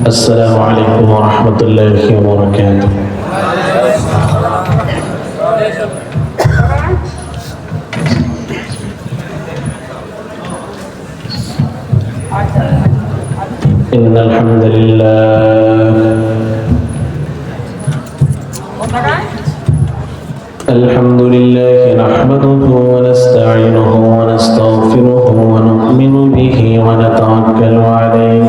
السلام عليكم ورحمة الله وبركاته. إن الحمد لله نحمده ونستعينه ونستغفره ونؤمن به ونتوكل عليه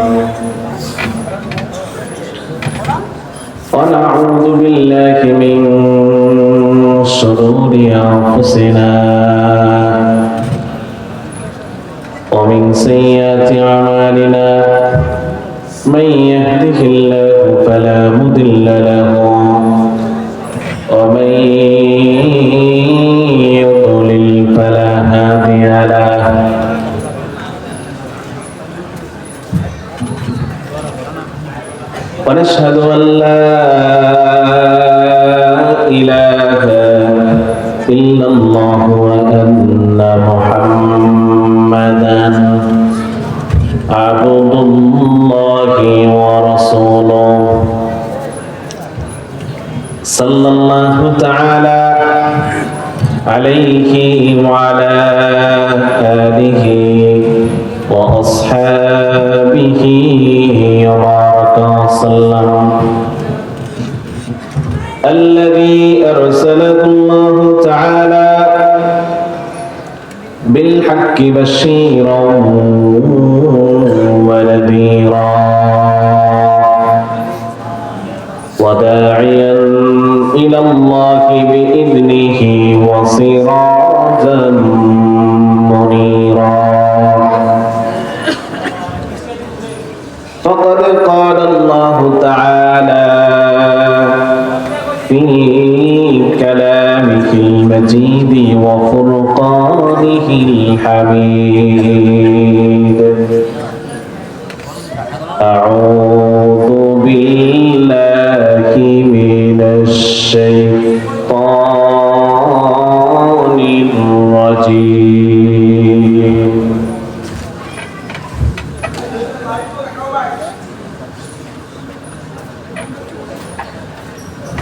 ونعوذ بالله من شرور أنفسنا ومن سيئات أعمالنا من يهده الله فلا مضل له ومن يضلل فلا هادي له ونشهد أن لا إله إلا الله وأن محمدا عبد الله ورسوله صلى الله تعالى عليه وعلى آله وأصحابه وبارك وسلم الذي أرسله الله تعالى بالحق بشيرا ونذيرا وداعيا إلى الله بإذنه وسراجا منيرا فقد قال الله تعالى في كلامه المجيد وفرقانه الحميد أعوذ بالله من الشيطان الرجيم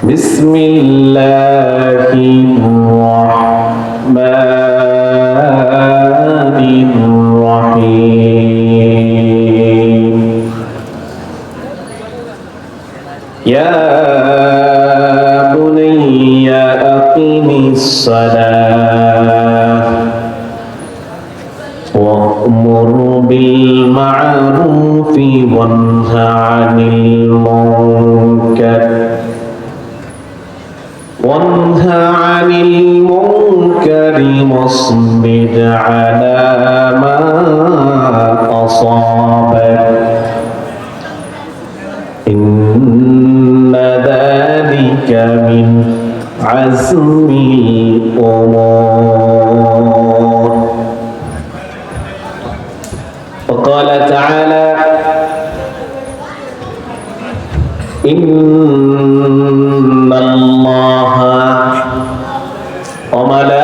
بسم الله الرحمن الرحيم يا بني أقم الصلاة وأمر بالمعروف وانه عن المنكر واصبر على ما أصابك إن ذلك من عزم الأمور. وقال تعالى إن الله وملائكته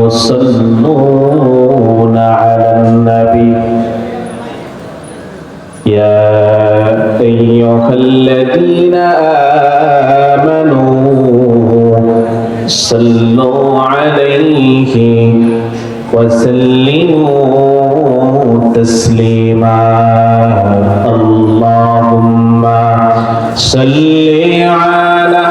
يصلون على النبي يا أيها الذين آمنوا صلوا عليه وسلموا تسليما. اللهم صل على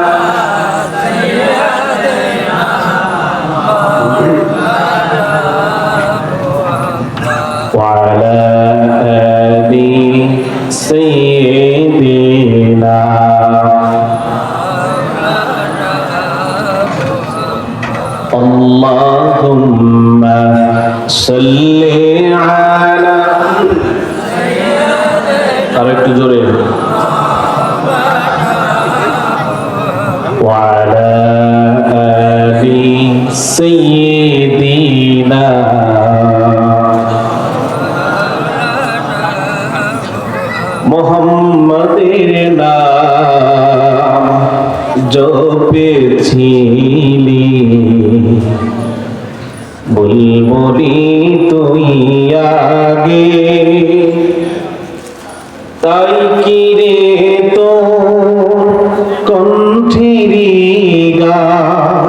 وعلى آل سيدنا اللهم صل على আরেকটু জোরে وعلى آل سيدنا মুহাম্মাদের নাম জপেছিলি বুলবুলি তুই আগে তাই কি রে তোর কণ্ঠেরি গান,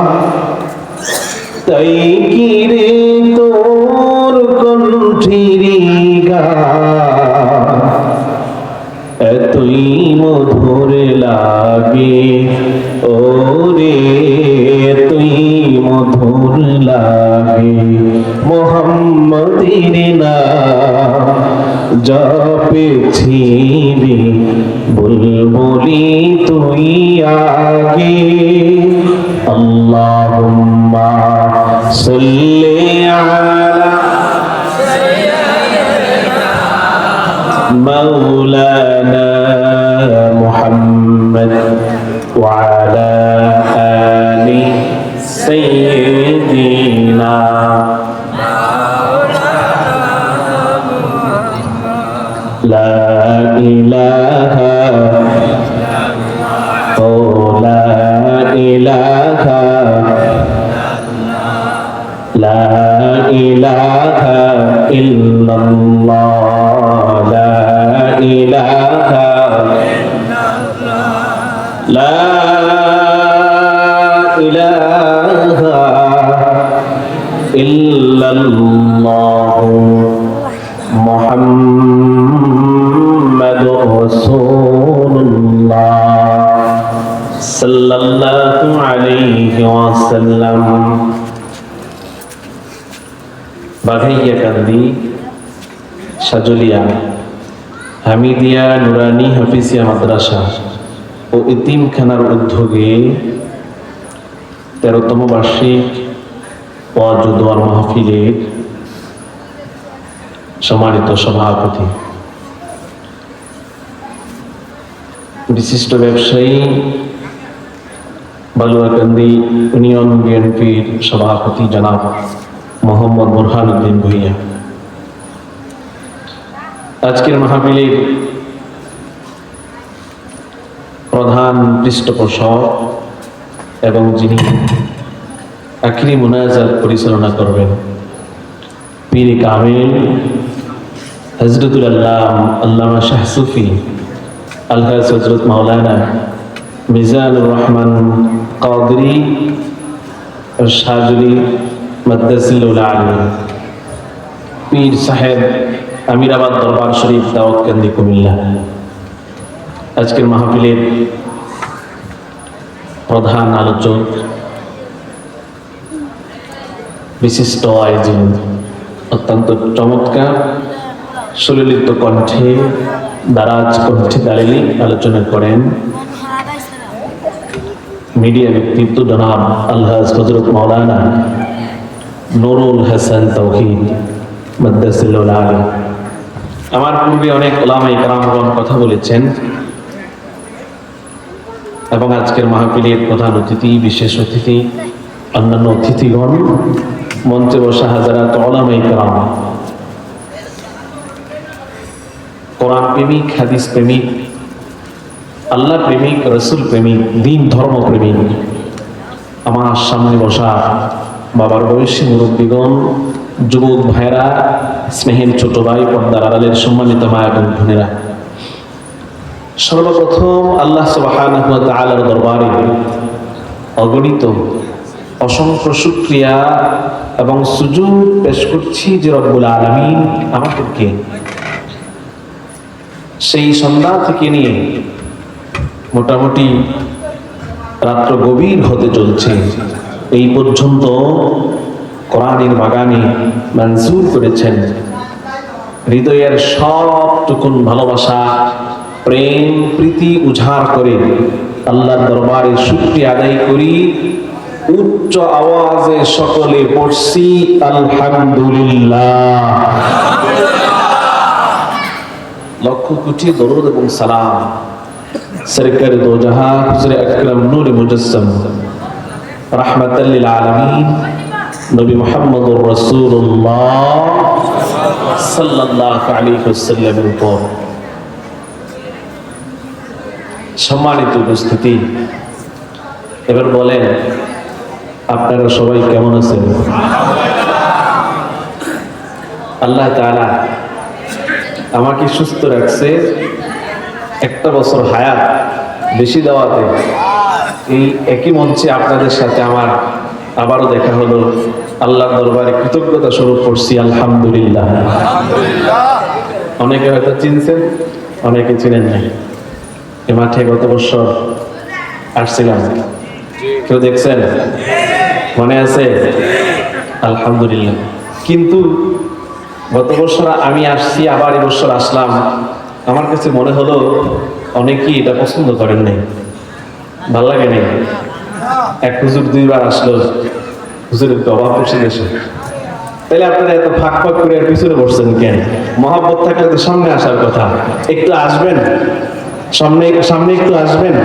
তাই কি রে তোর কণ্ঠেরি গান এতই মধুর লাগে, ও রে এতই মধুর লাগে। মুহাম্মদের নাম জপেছি রে বুলবুলি তুই আগে। আল্লাহুম্মা সাল্লি আলা মাওলানা মুহাম্মদ ওয়া আলা আলি সাইয়্যিদিনা লা ইলাহা ও লা ইলাহা লা ইলাহা ইল্লাল্লাহ লা ইলাহা লা ইলাহা ইল্লাল্লাহ মুহাম্মাদুর রাসূলুল্লাহ সাল্লাল্লাহু আলাইহি ওয়াসাল্লাম। বাঘাইয়াকান্দি সাজুলিয়া হামিদিয়া নুরানি হাফিজিয়া মাদ্রাসা ও ইতিমখানার উদ্যোগে 13তম বার্ষিক ওয়াজ ও দোয়ার মাহফিলের সম্মানিত সভাপতি, বিশিষ্ট ব্যবসায়ী, বালুয়াকান্দি ইউনিয়ন বিএনপির সভাপতি জনাব মোহাম্মদ বুরহানুদ্দিন ভূঁইয়া, আজকের মাহফিলের প্রধান পৃষ্ঠপোষক এবং যিনি আখিরি মুনাজাত পরিচালনা করবেন পীর কামিল হযরতুল আল্লামা শাহ সুফি আলহাজ হযরত মাওলানা মিজানুর রহমান কাদরি শাহজুলি মাদ্দাসিল্লাহুল আলী পীর সাহেব আমিরাবাদ দরবার শরীফ দাউদকান্দি কুমিল্লা। আজকের মাহফিলের প্রধান আলোচক, বিশিষ্ট আয়োজন, অত্যন্ত চমৎকার সুললিত কণ্ঠে দারাজ কণ্ঠে দাঁড়িয়ে আলোচনা করেন মিডিয়া ব্যক্তিত্ব জনাব আলহাজ হযরত মাওলানা নুরুল হাসান তাওহীদ মাদ্দাসিল্লাহুল আলী। আমার পূর্বে অনেক উলামায়ে কেরামগণ কথা বলেছেন এবং আজকের মাহফিলের প্রধান অতিথি, বিশেষ অতিথি, অন্যান্য অতিথিগণ, মঞ্চে বসা হাজারাত উলামায়ে কেরাম, কোরআন প্রেমিক, হাদিস প্রেমিক, আল্লাহ প্রেমিক, রসুল প্রেমিক, দিন ধর্ম প্রেমিক, আমার সামনে বসা বাবার বয়সী মুরব্বীগণ, যুবক ভাইরা, স্নেহের ছোট ভাই, পর্দার আড়ালের সম্মানিত মা এবং বোনেরা, সর্বপ্রথম আল্লাহ সুবহানাহু ওয়া তাআলার দরবারে অগণিত অসংখ্য শুকরিয়া এবং সুজুদ পেশ করছি যে রব্বুল আলামিন আমাদেরকে সেই সন্ধ্যা থেকে নিয়ে মোটামুটি রাত্র গভীর হতে চলছে এই পর্যন্ত কোরআনের বাগানে মঞ্জুর করেছেন। হৃদয়ের সবটুকুন ভালোবাসা, প্রেম, প্রীতি উজাড় করে আল্লাহর দরবারে শুকরিয়া আদায় করি। উচ্চ আওয়াজে সকলে পড়ছি আলহামদুলিল্লাহ। লক্ষ কোটি দরুদ এবং সালাম সরকার দো জাহান হুজুর আকরাম নূর মুজাসসাম রাহমাতাল লিল আলামিন নবী মুহাম্মদুর রাসূলুল্লাহ সাল্লাল্লাহু আলাইহি ওয়াসাল্লামের উপর। সম্মানিত উপস্থিতি, এবার বলেন আপনারা সবাই কেমন আছেন? আল্লাহ তাআলা আমাকে সুস্থ রাখছে, একটা বছর হায়াত বেশি দেওয়াতে এই একই মঞ্চে আপনাদের সাথে আমার আবারও দেখা হলো। আল্লাহর দরবারে কৃতজ্ঞতা স্বরূপ করছি আলহামদুলিল্লাহ। অনেকে হয়তো চিনছেন, অনেকে চিনেন নাই। এ মাঠে গত বছর আসছিলাম, কেউ দেখছেন? মনে আছে? আলহামদুলিল্লাহ। কিন্তু গত বছর আমি আসছি, আবার এবছর আসলাম, আমার কাছে মনে হলো অনেকেই এটা পছন্দ করেন নাই, ভাল লাগে নাই। এক হুজুর 2 বার আসলো, হুজুরের তো অভাব পড়ছে দেশে। তাহলে আপনারা এত ফাঁক ফাঁক করে পিছনে বসছেন কেন? মহব্বত থাকলে তো সামনে আসার কথা। একটু আসবেন সামনে, সামনে একটু আসবেন,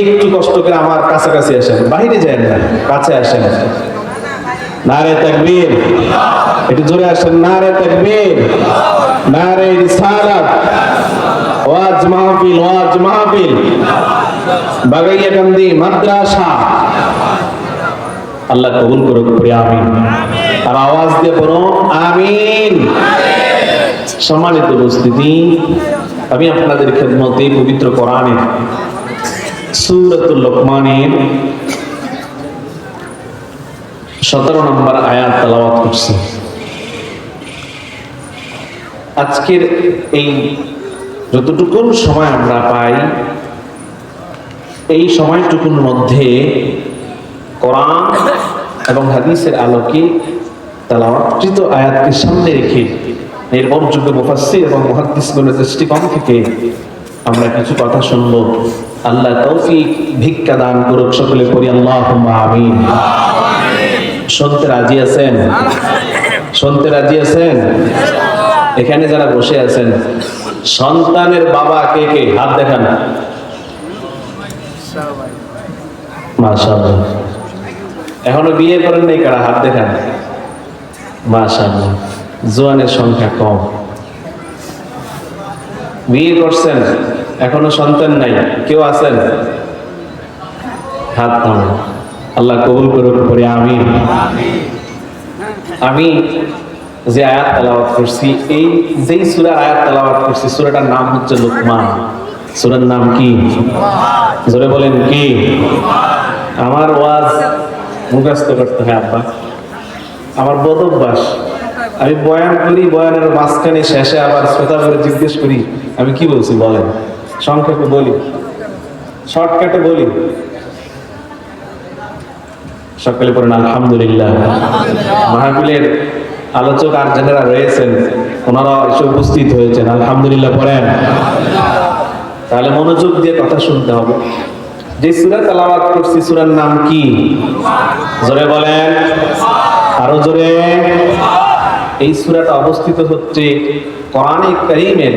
একটু কষ্ট করে আমার কাছাকাছি আসেন, বাইরে যায় না, কাছে আসেন। নারে তাকবীর, একটু জোরে আসেন। নারে তাকবীর, নারে রিসালাত, ওয়াজ মাহফিল, ওয়াজ মাহফিল, বাগাইয়াকান্দি মাদ্রাসা। আল্লাহ কবুল করুক, পড়ি আমিন। আর আওয়াজ দিয়ে পড়ো আমিন। সম্মানিত উপস্থিতি, আমি আপনাদের খেদমতে পবিত্র কোরআনের সূরাতুল লোকমানের 17 নম্বর আয়াত তেলাওয়াত করছি। আজকের এই যতটুকু সময় আমরা পাই, এই সময়টুকুর মধ্যে কোরআন এবং হাদিসের আলোকে তেলাওয়াতকৃত আয়াতকে সামনে রেখে নির্ভরযোগ্য মুফাসসির এবং মুহাদ্দিসগণের দৃষ্টিকোণ থেকে আমরা কিছু কথা শুনবো। আল্লাহ তৌফিক ভিক্ষা দান করুক, সকলে করি আল্লাহুম্মা আমিন। শুনতে রাজি আছেন? শুনতে রাজি আছেন? এখানে যারা বসে আছেন, সন্তানের বাবা কে কে? হাত দেখান। মাশাআল্লাহ। এখনো বিয়ে করেন নাই কারা? হাত দেখান। মাশাআল্লাহ। জোয়ানের সংখ্যা কম। বিয়ে করছেন, এখনো সন্তান নাই, কেউ আছেন? হাত নামান। আল্লাহ কবুল করুক, পড়ি আমিন। আমি যে আয়াত তেলাওয়াত করছি, এই যেই সূরা আয়াত তেলাওয়াত করছি, সূরাটার নাম হচ্ছে লোকমান। সূরার নাম কি? জোরে বলেন কি? আমার ওয়াজ মুখস্থ করতে হয় আব্বা, আমার বদ অভ্যাস। আমি বয়ান করি, বয়ানের মাঝখানে শেষে আবার শ্রোতা করে জিজ্ঞেস করি আমি কি বলছি বলেন। সংক্ষেপে বলি, শর্টকাটে বলি। সকালে পড়েন আলহামদুলিল্লাহ। মাহফিলের আলোচক আর যারা রয়েছেন ওনারা এসে উপস্থিত হয়েছেন, আলহামদুলিল্লাহ পড়েন। তাহলে মনোযোগ দিয়ে কথা শুনতে হবে। যে সূরা তেলাওয়াত করছি, সূরার নাম কি? জোরে বলেন, আরো জোরে। এই সূরাটা অবস্থিত হচ্ছে কোরআনে কারীমের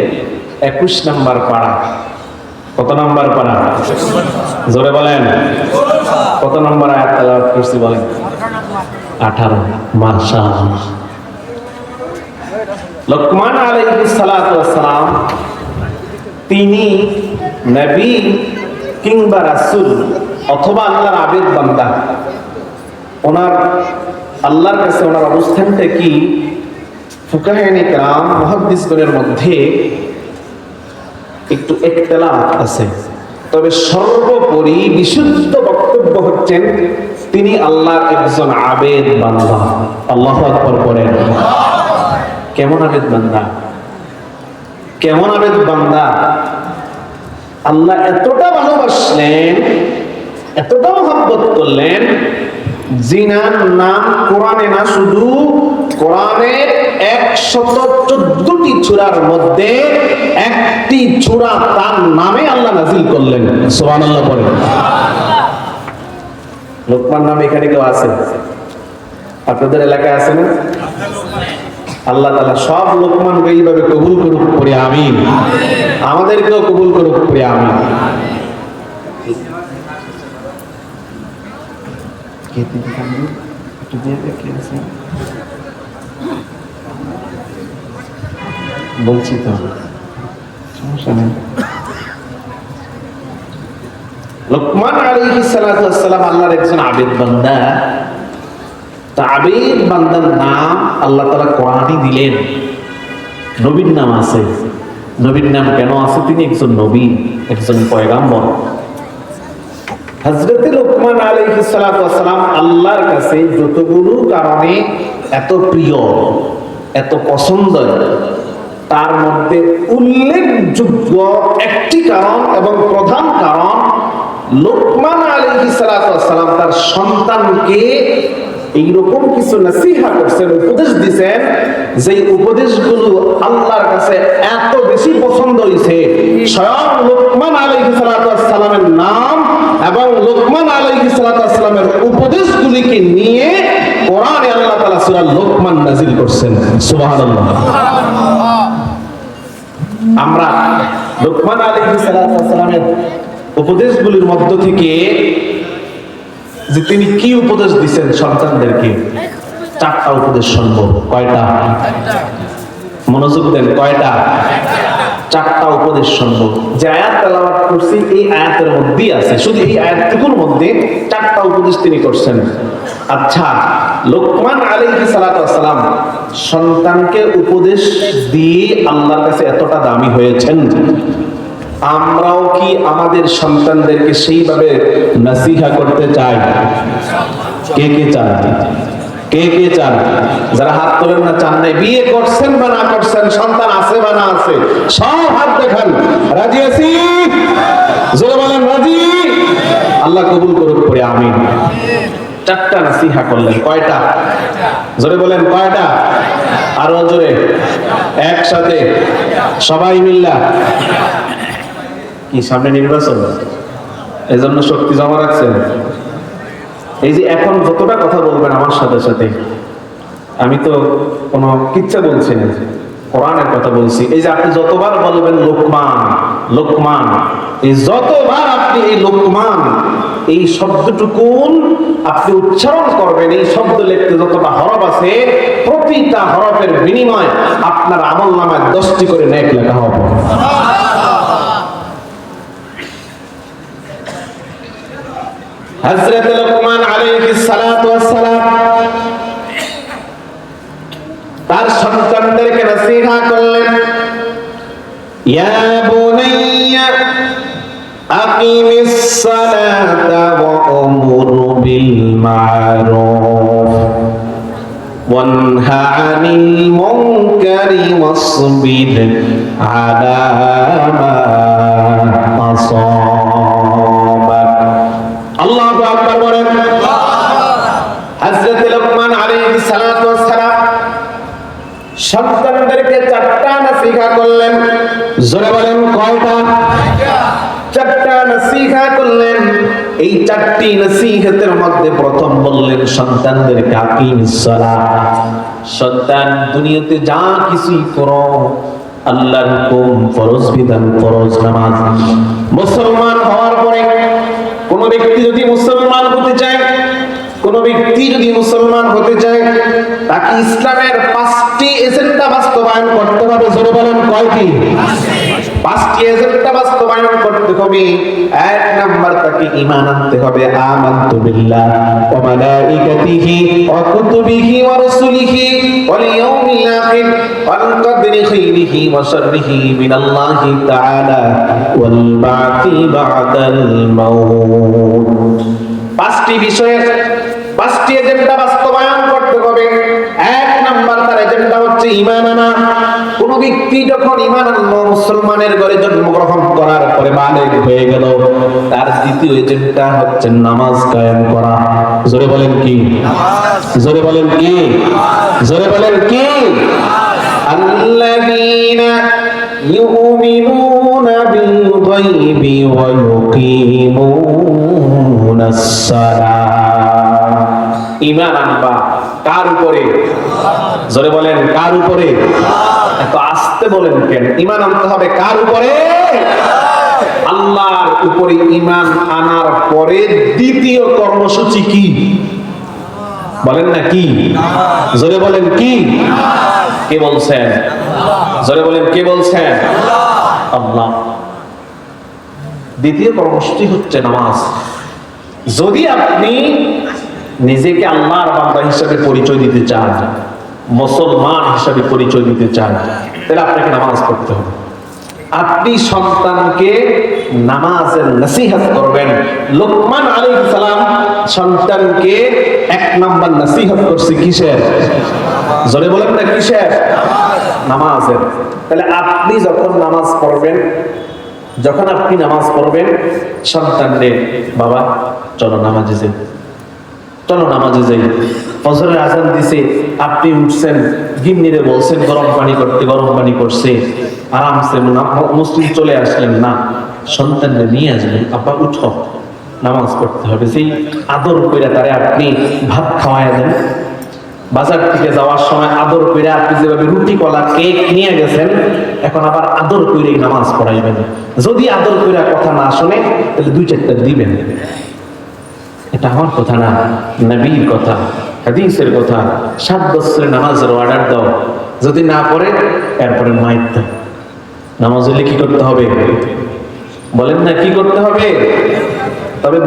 21 নম্বর পারা। কত নম্বর পারা? জোরে বলেন। কত নম্বর আয়াত তেলাওয়াত করছি বলেন? 18। মাশাআল্লাহ। লোকমান আলাইহিস সালাতু ওয়াস সালাম, তিনি নবী কিংবা রাসূল অথবা আল্লাহর আবেদ বান্দা। ওনার আল্লাহর কাছে ওনার অবস্থানটা কি? ফুকাহায়ে কেরাম মুহাদ্দিসগণের মধ্যে একটু ইখতিলাফ আছে, তবে সর্বোপরি বিশুদ্ধ বক্তব্য হচ্ছেন তিনি আল্লাহর একজন আবেদ বান্দা। আল্লাহু আকবার পড়েন। কেমন আবেদ বান্দা? কেমন আবেদ বান্দা? আল্লাহ এতটা ভালোবাসলেন, এতটা মহব্বত করলেন, জিনার নাম কোরআনে না, শুধু কোরআনের 114টি সূরার মধ্যে একটি সূরা তার নামে আল্লাহ নাযিল করলেন। সুবহানাল্লাহ পড়েন। লোকমান নামে এখানে কেউ আছে? আপনাদের এলাকায় আছে না? আল্লাহ তাআলা সব লোকমানকে এইভাবে কবুল করুক, পড়ি আমিন। আমাদেরকেও কবুল করুক, পড়ি আমিন। বলছি তো, সমস্যা নেই। লোকমান আলাইহিস সালাতু ওয়াস সালাম আল্লাহর একজন আবেদ বান্দা। তা আবেদ বান্দার নাম আল্লাহ তাআলা কোরআনে দিলেন, নবীর নাম আছে। নবীর নাম কেন আছে? তিনি একজন নবী, একজন পয়গাম্বর। হযরত লোকমান আলাইহিস সালাতু ওয়াস সালাম আল্লাহর কাছে যতগুলো কারণে এত প্রিয়, এত পছন্দের, তার মধ্যে উল্লেখযোগ্য একটি কারণ এবং প্রধান কারণ, লোকমান আলাইহিস সালাতু ওয়াস সালাম তার সন্তানকে এইরকম কিছু নসিহত করছেন, উপদেশ দিয়েছেন, যে উপদেশগুলো আল্লাহর কাছে এত বেশি পছন্দ হয়েছে, স্বয়ং লোকমান আলাইহিস সালাতু ওয়াস সালামের নাম এবং লোকমান আলাইহিস সালাতু ওয়াস সালামের উপদেশগুলিকে নিয়ে কোরআনে আল্লাহ তাআলা সূরা লোকমান নাযিল করছেন। সুবহানাল্লাহ। আমরা লোকমান আলাইহিস সালাতু ওয়াস সালামের উপদেশগুলির মধ্য থেকে যে তিনি কি উপদেশ দিচ্ছেন সন্তানদেরকে, চারটা উপদেশ শুনবো। কয়টা? মনোযোগ দেন, কয়টা? চারটা উপদেশ শুনবো। যে আয়াত তেলাওয়াত করছি এই আয়াতের মধ্যেই আছে, শুধু এই আয়াতটুকুর মধ্যে চারটা উপদেশ তিনি করছেন। আচ্ছা, লোকমান আলাইহিস সালাতু ওয়াস সালাম সন্তানকে উপদেশ দিয়ে আল্লাহর কাছে এতটা দামি হয়েছেন, আমরাও কি আমাদের সন্তানদেরকে সেইভাবে নসিহত করতে চাই? কে কে চান? কে কে চান? যারা হাত তোলেন না, চান নাই, বিয়ে করছেন বা না করছেন, সন্তান আছে বা না আছে, সব হাত দেখান। রাজি আছি? জোরে বলেন রাজি। আল্লাহ কবুল করুক করে আমিন। চারটা নসিহত করলেন। কয়টা? জোরে বলেন কয়টা? আরো জোরে, একসাথে সবাই মিল্লা। কি সামনে নির্বাচন, এই জন্য শক্তি জমা রাখছেন? এই যে এখন যতটা কথা বলবেন আমার সাথে সাথে, আমি তো কোনো কিচ্ছা বলছি না, কোরআনের কথা বলছি। এই যে আপনি যতবার বলবেন লোকমান লোকমান, এই যতবার আপনি এই লোকমান এই শব্দটুকুন আপনি উচ্চারণ করবেন, এই শব্দ লিখতে যতটা হরফ আছে, প্রতিটা হরফের বিনিময় আপনার আমলনামায় 10টি করে নেক লেখা হবে। হযরত লোকমান আলাইহিস সালাতু ওয়াস সালাম তার সন্তানদেরকে নসিহত করলেন। ইয়া বুনাইয়া আকিমিস সালাতা ওয়া আমুর বিল মা'রুফ ওয়ানহা আনিল মুনকারি ওয়াসবির আলা মা আসাবাক। আল্লাহু আকবার বলেন। হযরত লোকমান আলাইহিস সালাতু ওয়াস সালাম সন্তানদেরকে চারটা নসিহত করলেন। জোরে বলেন কয়টা? চারটা নসিহত করলেন। এই চারটি নসিহতের মধ্যে প্রথম বললেন সন্তানদেরকে আকিমিস সালাত। সন্তান, দুনিয়াতে যা কিছুই করো, আল্লাহর হুকুম, ফরজ বিধান, ফরজ নামাজ, মুসলমান হওয়ার পরে কোন ব্যক্তি যদি মুসলমান হতে চায়, কোন ব্যক্তি যদি মুসলমান হতে চায়, তাকে ইসলামের 5টি এজেন্ডা বাস্তবায়ন করতে হবে। জোরে বলেন কয়টি? 5টি এজেন্ডা বাস্তবায়ন করতে হবে। 1 নাম্বার, তাকে ঈমান আনতে হবে। আমানতু বিল্লাহ ওয়া মালাইকাতিহি ওয়া কুতুবিহি ওয়া রাসূলিহি ওয়াল ইয়াউমিল আখির ওয়াল কদরি খাইরিহি ওয়া শাররিহি মিনাল্লাহি তাআলা ওয়াল বা'থি বা'দাল মাউত। 5টি বিষয়ে 5টি এজেন্ডা বাস্তবায়ন করতে হবে। 1 নাম্বার তার এজেন্ডা হচ্ছে ঈমান আনা। কোন ব্যক্তি যখন ঈমান আনলো, মুসলমানের ঘরে জন্মগ্রহণ করার পরে বালেগ হয়ে গেল, তার দ্বিতীয় এজেন্ডা হচ্ছে নামাজ কায়েম করা। জোরে বলেন কি? জোরে বলেন কি? জোরে বলেন কি? আল্লাযীনা ইউমিনুনা বিল গায়বি ওয়া ইউকিমুনাস সালাত। ঈমান আনবা কার উপরে? জোরে বলেন কার উপরে? এত আস্তে বলেন কেন? ঈমান আনতে হবে কার উপরে? আল্লাহর উপরে ঈমান আনার পরে দ্বিতীয় কর্মসূচি কি? বলেন না কি? জোরে বলেন কি? কে বলছেন? জোরে বলেন কে বলছেন? আল্লাহ। দ্বিতীয় কর্মসূচি হচ্ছে নামাজ। যদি আপনি নিজেকে আল্লাহর বান্দা হিসেবে পরিচয় দিতে চান, মুসলমান হিসেবে পরিচয় দিতে চান, তাহলে আপনাকে নামাজ পড়তে হবে। আপনি সন্তানকে নামাজের নসিহত করবেন। লোকমান আলাইহিস সালাম সন্তানকে 1 নাম্বার নসিহত করছে কিসের? জোরে বলেন না কিসের? নামাজের। তাহলে আপনি যখন নামাজ পড়বেন, সন্তানকে, বাবা চলো নামাজে যাই, চলো নামাজে যাই। ফজরের আজান দিছে, আপনি উঠছেন, গিন্নিরে বলছেন গরম পানি করতে, গরম পানি করছে, আরামসে মসজিদ চলে আসলেন না, সন্তানকে নিয়ে আসবেন, আব্বা উঠো নামাজ পড়তে হবে। সেই আদর করে তারে আপনি ভাত খাওয়ায় দেন। বাজার থেকে যাওয়ার সময় আদর করে আপনি যেভাবে রুটি কলা কেক নিয়ে গেছেন, এখন আবার আদর করে নামাজ পড়াইবেন। যদি আদর করে কথা না শুনে তাহলে 2-4টা দিবেন। এটা আমার কথা না, নবীর কথা, হাদিসের কথা। 7 বছরের নামাজের অর্ডার দাও, যদি না পড়ে এরপরে মাইর দাও। নামাজ হলে কি করতে হবে? বলেন না কি করতে হবে? তবে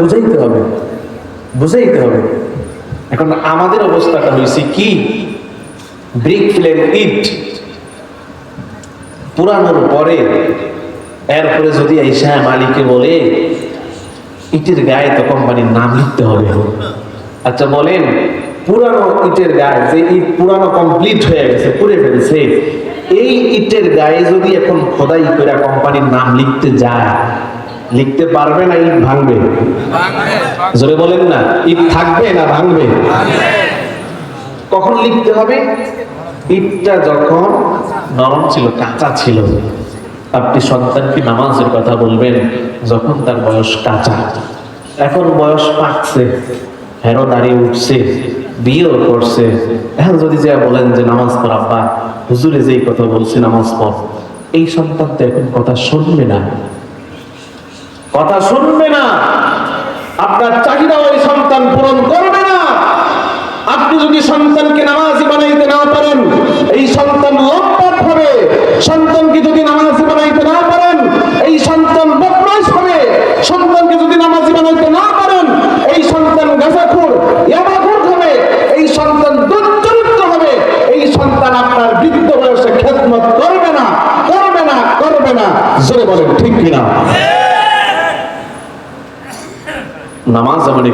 বুঝাইতে হবে। এখন আমাদের অবস্থাটা হয়েছে কি, ব্রিক ফিলের ইট পুরানোর পরে এরপরে যদি আইসা মালিকে বলে ইটের গায়ে তো কোম্পানির নাম লিখতে হবে। আচ্ছা বলেন, পুরানো ইটের গায়ে, যে ইট পুরানো কমপ্লিট হয়ে গেছে, পুড়ে ফেলছে, এই ইটের গায়ে যদি এখন খোদাই করে কোম্পানির নাম লিখতে যায়, লিখতে পারবে না ইট ভাঙবে? জোরে বলেন না, ইট থাকবে না ভাঙবে? কখন লিখতে হবে? ইটটা যখন নরম ছিল, কাঁচা ছিল। আপনি সন্তানকে নামাজের কথা বলবেন যখন তার বয়স কাঁচা। এখন বয়স পাকছে, হেরো দাঁড়িয়ে উঠছে, বিয়েও করছে, এখন যদি যা বলেন যে নামাজ পড় আব্বা, হুজুরে যেই কথা বলছে নামাজ পড়, এই সন্তান তো এখন কথা শুনবে না। আপনার চাহিদা ওই সন্তান পূরণ করবে না। আপনি যদি সন্তানকে নামাজি বানাইতে না পারেন, এই সন্তান লম্পট হবে। সন্তানকে যদি নামাজি বানাইতে না পারেন, এই সন্তান বদমাশ হবে। সন্তানকে যদি নামাজি বানাইতে না পারেন, এই সন্তান গাঁজাখোর, ইয়াবাখোর হবে। এই সন্তান দুশ্চরিত্র হবে। এই সন্তান আপনার বৃদ্ধ বয়সে খেদমত করবে না। জোরে বলেন ঠিক কিনা? নামাজ এমন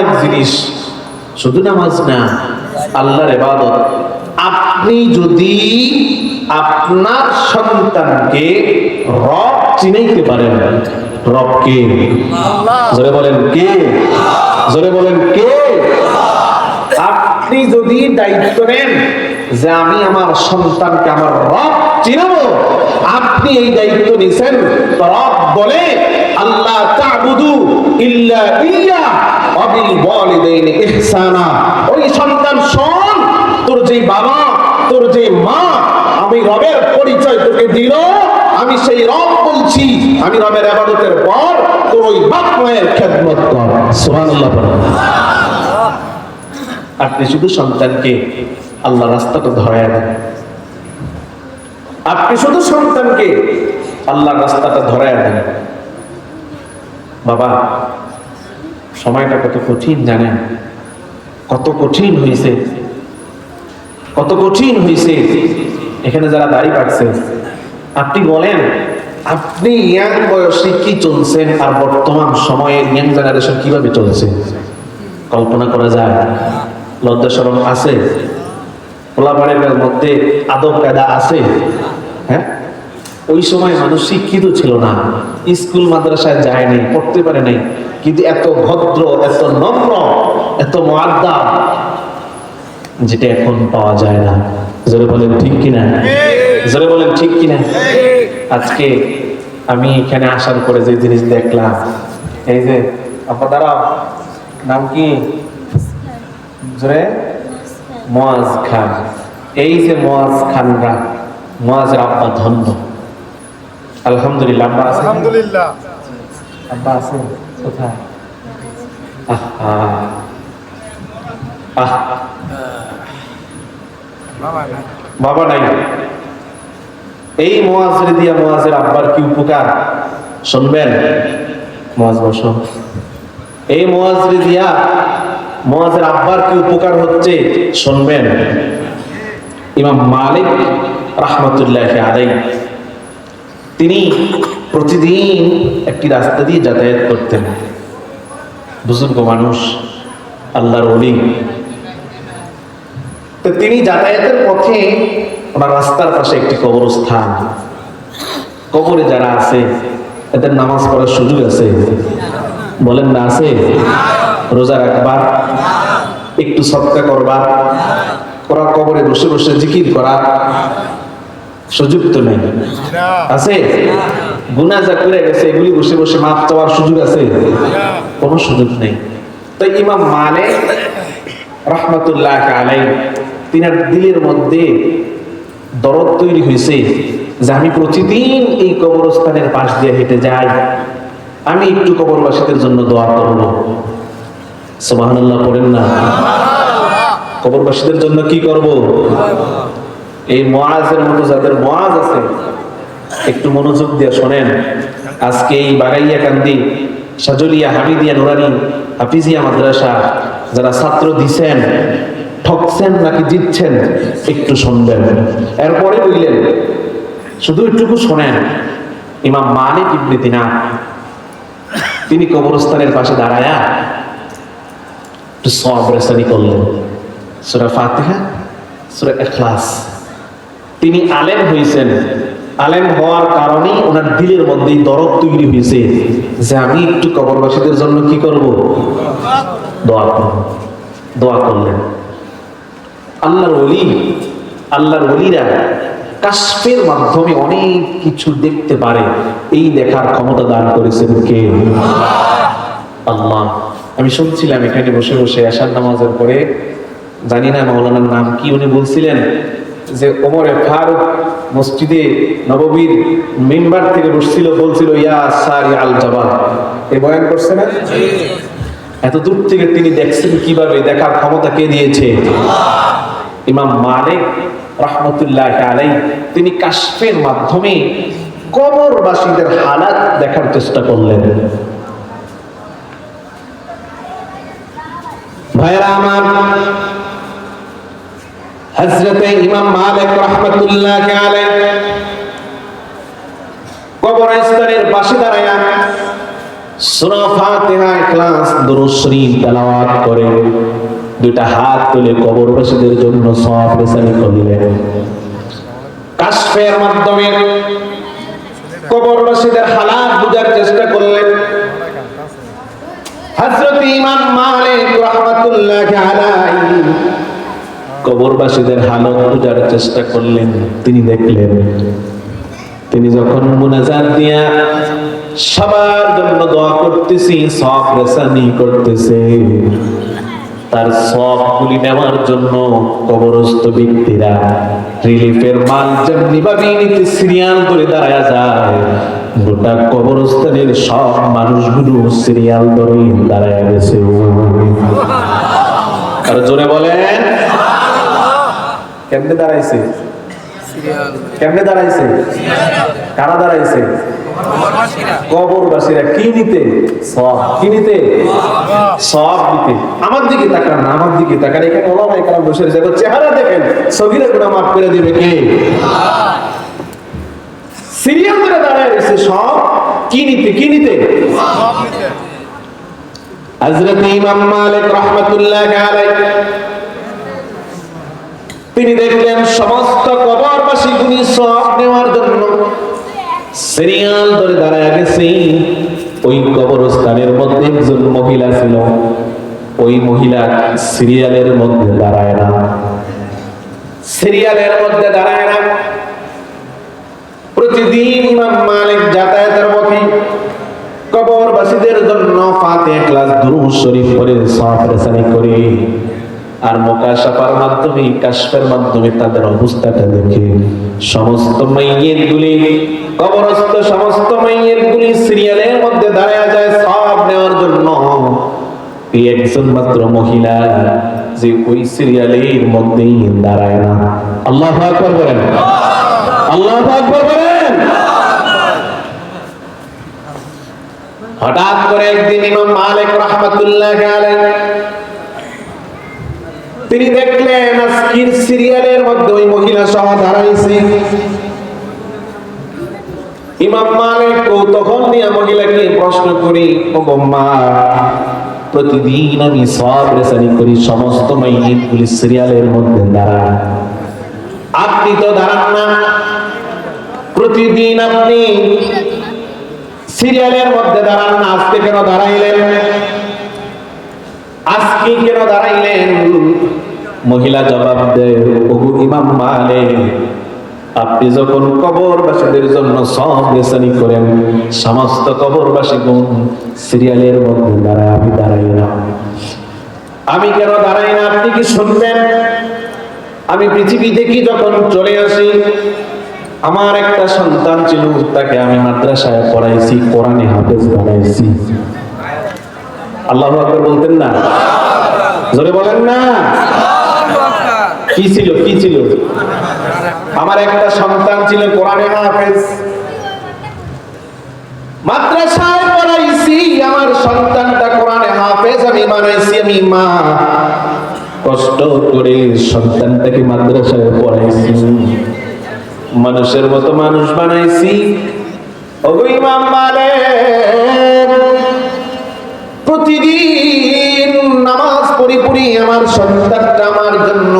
এক জিনিস, শুধু নামাজ না, আল্লাহর ইবাদত। আপনি যদি আপনার সন্তানকে রব চিনাইতে পারেন, রব কে? জোরে বলেন কে? আপনি যদি দায়িত্ব নেন যে আমি আমার সন্তানকে আমার রব চিনাবো, আপনি এই দায়িত্ব নিছেন। রব বলে আল্লাহ তা'বুদু ইল্লা ইয়্যা ওয়া বিল ওয়ালিদাইনি ইহসানা। ওই সন্তান শোন, তোর যে বাবা, তোর যে মা, আমি রবের পরিচয় তোকে দিল, আমি সেই রব বলছি। আমি রবের ইবাদতের পর তোর ওই বাপ মায়ের খেদমত কর। সুবহানাল্লাহ। আপনি শুধু সন্তানকে আল্লাহ রাস্তাটা ধরায় দেন। বাবা, সময়টা কত কঠিন জানেন? কত কঠিন হয়েছে। এখানে যারা দাড়ি কাটছে, আপনি বলেন, আপনি ইয়াং বয়সে কি চলছেন আর বর্তমান সময়ে ইয়াং জেনারেশন কিভাবে চলছে? কল্পনা করা যায়? লজ্জা শরম আছে? পোলাপানের মধ্যে আদব কায়দা আছে? হ্যাঁ, ওই সময় মানুষ শিক্ষিত ছিল না, স্কুল মাদ্রাসায় যায়নি, পড়তে পারে নাই, কিন্তু এত ভদ্র, এত নম্র, এত মুআদ্দাব, যেটা এখন পাওয়া যায় না। জোরে বলেন ঠিক কিনা? আজকে আমি এখানে আসার পরে যে জিনিস দেখলাম, এই যে আপা দাঁড়াও, নাম কি? জোরে? মুয়াজ খান। এই যে মুয়াজ খানরা, মুয়াজের আব্বা ধন্য। আলহামদুলিল্লাহ। আব্বা আছে কোথায়? বাবা নাই। এই মুয়াজের দিয়া মুয়াজের আব্বার কি উপকার শুনবেন? মুয়াজ বসো। এই মুয়াজের দিয়া মুয়াজের আব্বার কি উপকার হচ্ছে শুনবেন? ইমাম মালিক রাহমাতুল্লাহ আলাইহি তিনি প্রতিদিন একটি রাস্তা দিয়ে যাতায়াত করতেন। বুজুর্গ মানুষ, আল্লাহর ওলি। তো তিনি যাতায়াতের পথে ওনার রাস্তার পাশে একটি কবরস্থান, কবরে যারা আছে এদের নামাজ পড়ার সুযোগ আছে? বলেন না আছে? রোজা রাখবার, একটু সদকা করবার, ওরা কবরে বসে বসে জিকির করা সুযোগ তো নেই, আছে? গুনাহ যা করে গেছে এগুলি বসে বসে মাফ চাওয়ার সুযোগ আছে? কোনো সুযোগ নেই। তো ইমাম মালিক রাহমাতুল্লাহ আলাইহি তিনার দিলের মধ্যে দরদ তৈরি হয়েছে যে আমি প্রতিদিন এই কবরস্থানের পাশ দিয়ে হেঁটে যাই, আমি একটু কবরবাসীদের জন্য দোয়া করব। সুবহানাল্লাহ পড়েন না? কবরবাসীদের জন্য কি করব? এই মুআজের মতো যাদের মুআজ আছে একটু মনোযোগ দিয়ে শোনেন। আজকে এই বাগাইয়াকান্দি সাজুলিয়া হামিদিয়া নুরানি হাফিজিয়া মাদ্রাসা যারা ছাত্র দিছেন, ঠকছেন নাকি জিতছেন একটু শুনবেন, এরপরে বুঝলেন। শুধু একটুকু শোনেন। ইমাম মালিক ইবনে দিনার তিনি কবরস্থানের পাশে দাঁড়ায়া একটু সওয়াব রেসানি করলেন, সূরা ফাতিহা, সূরা ইখলাস। তিনি আলেম হয়েছেন, আলেম হওয়ার কারণেই ওনার দিলের মধ্যে দরদ তৈরি হয়েছে যে আমি একটু কবরবাসীদের জন্য কি করব? দোয়া করব। দোয়া করলেন। আল্লাহর ওলি, আল্লাহর ওলিরা কাশফের মাধ্যমে অনেক কিছু দেখতে পারে, এই দেখার ক্ষমতা দান করেছেন কে? আল্লাহ। আমি শুনছিলাম এখানে বসে বসে আশার নামাজের পরে, জানি না মাওলানার নাম কি, উনি বলছিলেন যে ওমরে ফারুক মসজিদে নববীর মিম্বার থেকে বসছিল, বলছিল ইয়া সারি আল জাবাল। এই বয়ান করছে না? এত দূর থেকে তিনি দেখছেন কিভাবে, দেখার ক্ষমতা কে দিয়েছে? ইমাম মালিক রাহমাতুল্লাহ আলাইহি তিনি কাশফের মাধ্যমে কবরবাসীদের হালাত দেখার চেষ্টা করলেন। ভাইরা আমার, হযরতে ইমাম মালিক রাহমাতুল্লাহ আলাইহি কবরস্থানের পাশে দাঁড়ায়া সূরা ফাতিহা, ইখলাস, দুরূদ শরীফ তেলাওয়াত করে দুইটা হাত তুলে কবরবাসীদের জন্য সওয়াব রেসানি করলেন। কাশফের মাধ্যমে কবরবাসীদের হালাত বুঝার চেষ্টা করলেন। হযরত ইমাম মালিক রাহমাতুল্লাহ আলাইহি কবরবাসীদের হালত বুঝার চেষ্টা করলেন। তিনি দেখলেন, তিনি যখন মুনাজাত দিয়া সবার জন্য দোয়া করতেছি, সওয়াব রেসানি করতেছে, তার সওয়াবগুলি নেওয়ার জন্য কবরস্থ ব্যক্তিরা রিলিফের মাল যেমনি ভাবে নিতে সিরিয়াল ধরে দাঁড়ায় যায়, গোটা কবরস্থানের সব মানুষগুলো সিরিয়াল ধরে দাঁড়ায় গেছে। আর জোরে বলেন, কেমনে দাঁড়াইছে? কেমনে দাঁড়াইছে? কারা দাঁড়াইছে? কবরবাসীরা। কি নিতে? সওয়াব। কি নিতে? সওয়াব নিতে। আমার দিকে তাকান না, আমার দিকে তাকান। এখানে ওলামায়ে কেরাম বসে আছে, চেহারা দেখেন, সগীরা গুনাহ মাফ করে দিবে কে? সিরিয়াল ধরে দাঁড়ায় রয়েছে সব কি নিতে? কি নিতে? সওয়াব নিতে। হযরত ইমাম মালিক রাহমাতুল্লাহ আলাইহি তিনি দেখলেন সমস্ত কবরবাসীগুলি সওয়াব নেওয়ার জন্য সিরিয়াল ধরে দাঁড়ায় গেছে। ওই কবরস্থানের মধ্যে একজন মহিলা ছিল, ওই মহিলা সিরিয়ালের মধ্যে দাঁড়ায় না, সিরিয়ালের মধ্যে দাঁড়ায় না। প্রতিদিন ইমাম মালিক যাতায়াতের পথে কবরবাসীদের জন্য ফাতিহা, ইখলাস, দুরূদ শরীফ পড়ে সওয়াব রেসানি করে, আর মুকাশাফার মাধ্যমে, কাশফের মাধ্যমে তাদের অবস্থাটা দেখে সমস্ত মাইয়িতগুলি, কবরস্থ সমস্ত মাইয়িতগুলি সিরিয়ালের মধ্যে দাঁড়ায় যায় সওয়াব নেওয়ার জন্য। এই একজন মাত্র মহিলা যে ওই সিরিয়ালের মধ্যেই দাঁড়ায় না। আল্লাহু আকবার বলেন, আল্লাহু আকবার বলেন। হঠাৎ করে একদিন ইমাম মালিক রাহমাতুল্লাহ আলাইহি তিনি দেখলেন আজকের সিরিয়ালের মধ্যে ওই মহিলা ইমাম মালিক কৌতূহল নিয়ে মহিলাকে প্রশ্ন করি, ও মা, প্রতিদিন আমি সওয়াব রেসানি করি, সমস্ত মাইয়িতগুলি সিরিয়ালের মধ্যে দাঁড়ান, আপনি তো দাঁড়ান না, প্রতিদিন আপনি সিরিয়ালের মধ্যে দাঁড়ান না, আজকে কেন দাঁড়াইলেন? আজকে কেন দাঁড়াইলেন? মহিলা জবাব দেয়, ওগো ইমাম মালিক, আপনি যখন কবরবাসীদের জন্য সওয়াব রেসানি করেন, সমস্ত কবরবাসীগণ সিরিয়ালের মধ্যে দাঁড়ায়, আমি দাঁড়াই না। আমি কেন দাঁড়াই না আপনি কি শুনবেন? আমি পৃথিবী থেকে যখন চলে আসি, আমার একটা সন্তান ছিল, তাকে আমি মাদ্রাসায় পড়াইছি, কোরআনে হাফেজ বানাইছি। আল্লাহু আকবার বলতেন না? জোরে বলেন না। কি ছিল? কি ছিল? আমার একটা সন্তান ছিল কোরআনে হাফেজ, মাদ্রাসায় পড়াইছি, আমার সন্তানটা কোরআনে হাফেজ আমি বানাইছি। আমি মা কষ্ট করে সন্তানটাকে মাদ্রাসায় পড়াইছি, মানুষের মতো মানুষ বানাইছি। ওগো ইমাম মালিক, প্রতিদিন নামাজ পড়ি পড়ি আমার সন্তানটা আমার জন্য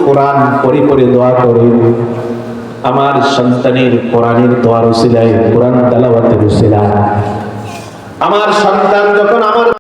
কোরআন পড়ি পড়ি দোয়া করে। আমার সন্তানের কোরআনের দোয়ার উসিলায়, কোরআন তেলাওয়াতের উসিলায় আমার সন্তান যখন আমার